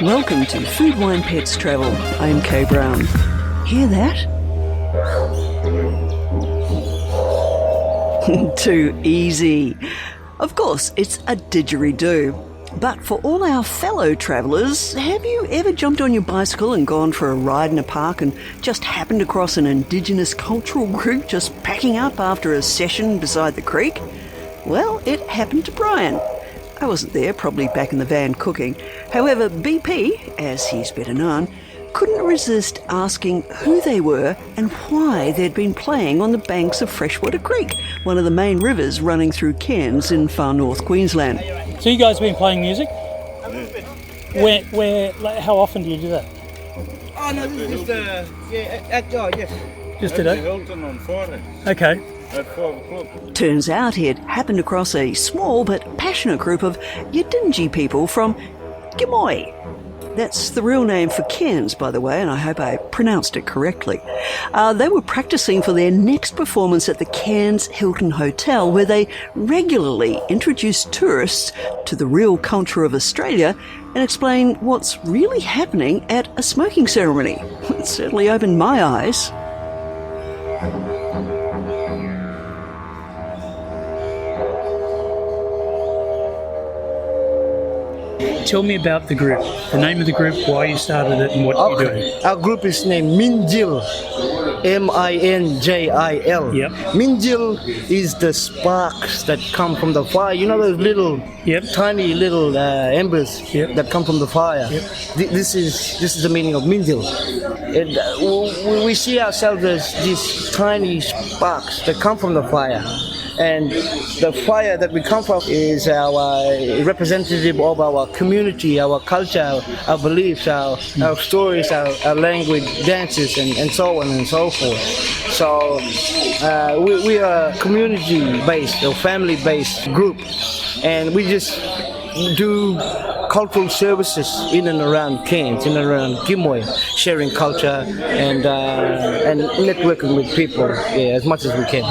Welcome to Food, Wine, Pets Travel. I'm Kay Brown. Hear that? Too easy. Of course, it's a didgeridoo. But for all our fellow travellers, have you ever jumped on your bicycle and gone for a ride in a park and just happened across an Indigenous cultural group just packing up after a session beside the creek? Well, it happened to Brian. I wasn't there, probably back in the van cooking. However, BP, as he's better known, couldn't resist asking who they were and why they'd been playing on the banks of Freshwater Creek, one of the main rivers running through Cairns in Far North Queensland. So you guys have been playing music? Where, how often do you do that? Oh no, this is just yes. Just today? Hilton on Friday. Okay. At 5 o'clock. Turns out he had happened across a small but passionate group of Yidinji people from Gimuy. That's the real name for Cairns, by the way, and I hope I pronounced it correctly. They were practicing for their next performance at the Cairns Hilton Hotel, where they regularly introduce tourists to the real culture of Australia and explain what's really happening at a smoking ceremony. It certainly opened my eyes. Tell me about the group, the name of the group, why you started it and what you're doing. Our group is named Minjil, Minjil. Yep. Minjil is the sparks that come from the fire. You know those little, tiny little embers that come from the fire. Yep. This is the meaning of Minjil. And we see ourselves as these tiny sparks that come from the fire. And the fire that we come from is our representative of our community, our culture, our beliefs, our stories, our language, dances, and so on and so forth. So we are a community-based or family-based group, and we just do cultural services in and around Cairns, in and around Gimuy, sharing culture and networking with people as much as we can.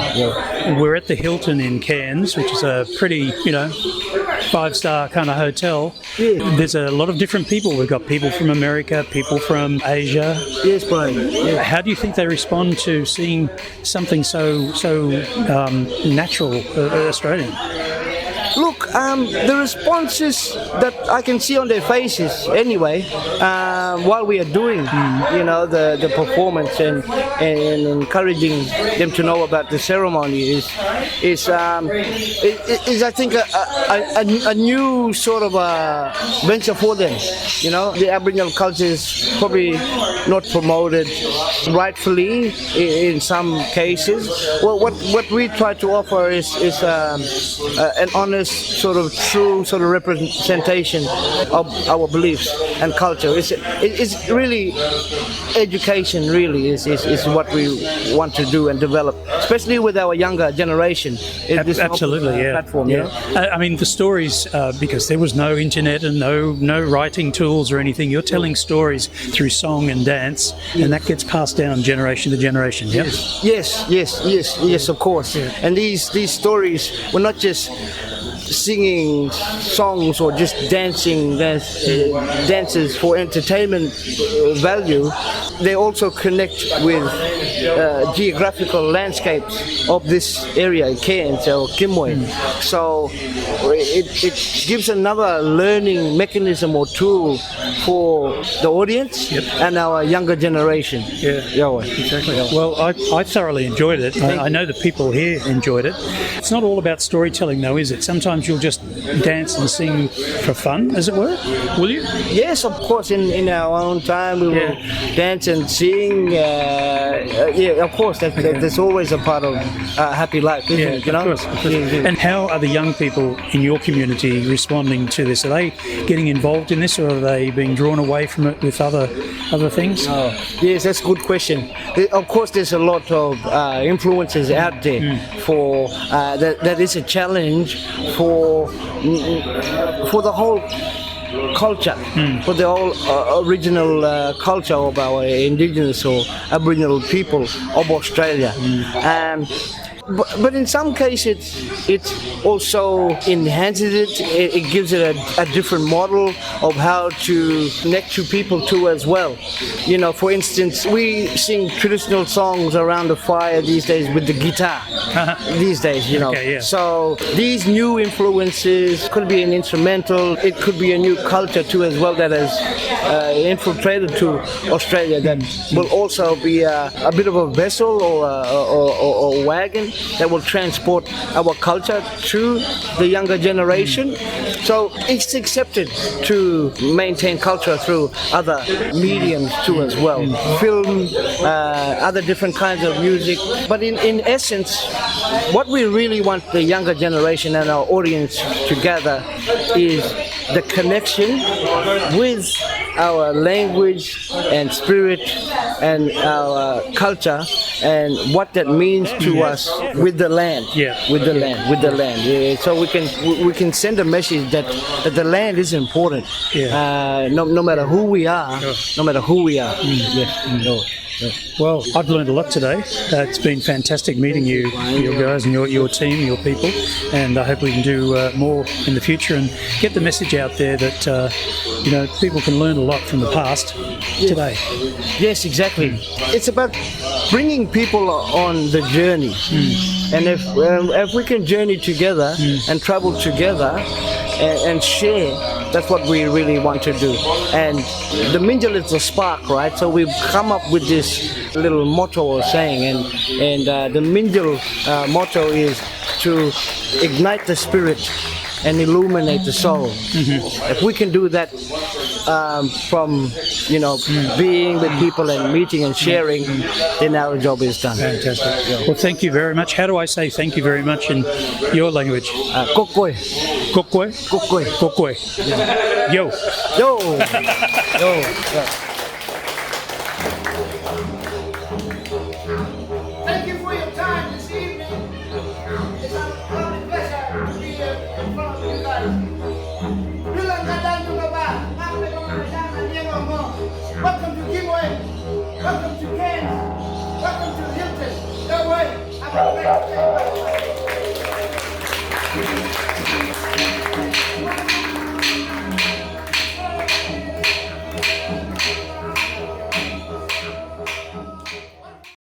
We're at the Hilton in Cairns, which is a pretty, 5-star kind of hotel. Yeah. There's a lot of different people. We've got people from America, people from Asia. Yes, Brian. Yeah. How do you think they respond to seeing something so natural, Australian? Look, the responses that I can see on their faces anyway, while we are doing, the performance and encouraging them to know about the ceremony is I think a new sort of venture for them. The Aboriginal culture is probably not promoted rightfully in some cases. Well, what we try to offer is an honest sort of true sort of representation of our beliefs and culture. It's really education. Really is what we want to do and develop, especially with our younger generation. Absolutely, yeah. Platform, I mean, the stories, because there was no internet and no writing tools or anything. You're telling stories through song and dance, and that gets passed down generation to generation. Yeah. Yes, of course. Yeah. And these stories were not just singing songs or just dances for entertainment value. They also connect with geographical landscapes of this area, Cairns or Gimuy. So it gives another learning mechanism or tool for the audience and our younger generation. Yeah, exactly. Well, I thoroughly enjoyed it. I know the people here enjoyed it. It's not all about storytelling though, is it? Sometimes you'll just dance and sing for fun, as it were. Will you? Yes, of course. In our own time, we will dance and sing. Of course. That's always a part of a happy life, isn't it? Of course. And how are the young people in your community responding to this? Are they getting involved in this, or are they being drawn away from it with other things? Yes, that's a good question. Of course, there's a lot of influences out there for that is a challenge for the whole culture, for the whole original culture of our Indigenous or Aboriginal people of Australia. But in some cases, it also enhances it. It gives it a different model of how to connect to people too as well. You know, for instance, we sing traditional songs around the fire these days with the guitar. These days, you know. Okay, yeah. So these new influences could be an instrumental. It could be a new culture too as well that has infiltrated to Australia. That will also be a bit of a vessel or a wagon that will transport our culture to the younger generation. So it's accepted to maintain culture through other mediums too as well. Film, other different kinds of music. But in essence, what we really want the younger generation and our audience to gather is the connection with our language and spirit and our culture and what that means to us with the land. With the land. Yeah. So we can send a message that the land is important. No matter who we are. No matter who we are. Well, I've learned a lot today. It's been fantastic meeting you guys and your team, your people, and I hope we can do more in the future and get the message out there that people can learn a lot from the past today. Yes, exactly. It's about bringing people on the journey, and if we can journey together and travel together and share, that's what we really want to do. And the Minjil is the spark, right? So we've come up with this little motto or saying, and the Minjil motto is to ignite the spirit and illuminate the soul. If we can do that from being with people and meeting and sharing, then our job is done. Fantastic. Well, thank you very much. How do I say thank you very much in your language? Kokoi. Kokoi? Kokoi. Kokoi. Yeah. Yo. Yo. Yo. Thank you for your time this evening. It's a great pleasure to be here in front of you guys. Welcome to Gimuy. Welcome to Cairns. Welcome to Hilton. No way. I'm a